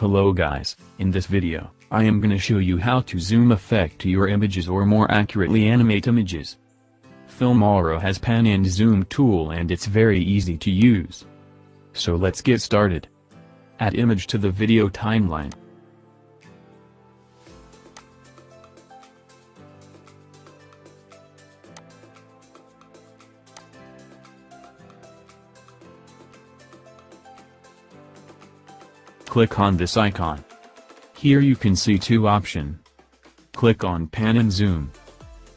Hello guys, in this video, I am gonna show you how to zoom effect to your images or more accurately animate images. Filmora has pan and zoom tool and it's very easy to use. So let's get started. Add image to the video timeline. Click on this icon. Here you can see two options. Click on pan and zoom.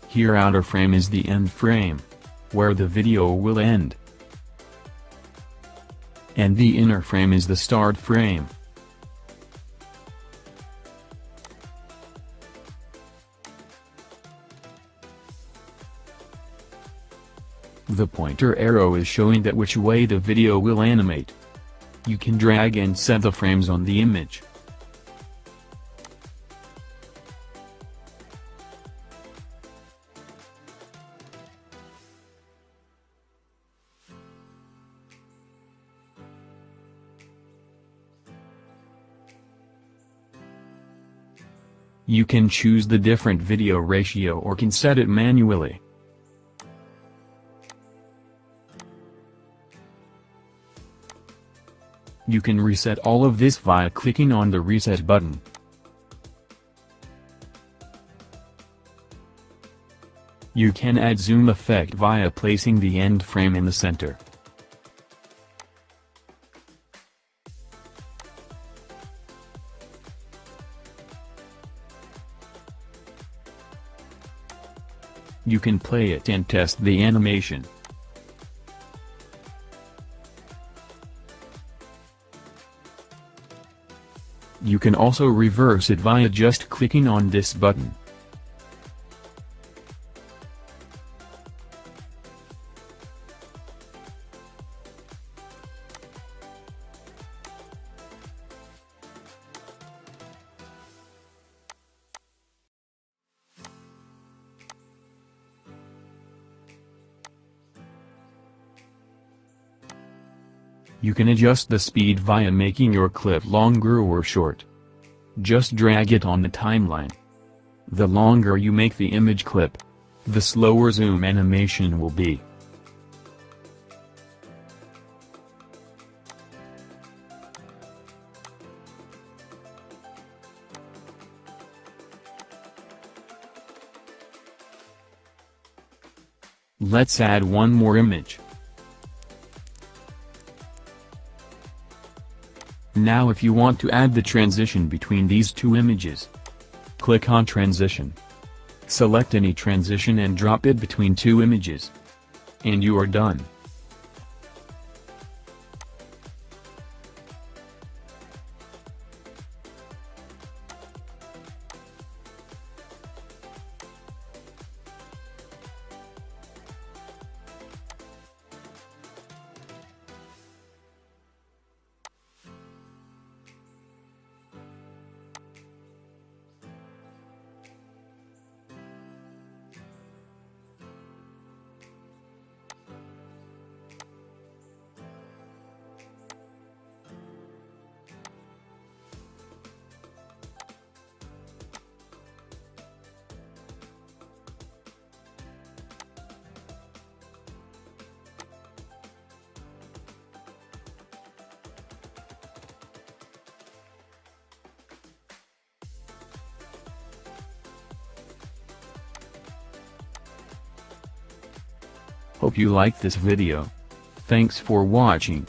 Here outer frame is the end frame, where the video will end. And the inner frame is the start frame. The pointer arrow is showing that which way the video will animate. You can drag and set the frames on the image. You can choose the different video ratio or can set it manually. You can reset all of this via clicking on the reset button. You can add zoom effect via placing the end frame in the center. You can play it and test the animation. You can also reverse it via just clicking on this button. You can adjust the speed via making your clip longer or short. Just drag it on the timeline. The longer you make the image clip, the slower zoom animation will be. Let's add one more image. Now if you want to add the transition between these two images, click on Transition. Select any transition and drop it between two images. And you are done. Hope you liked this video. Thanks for watching.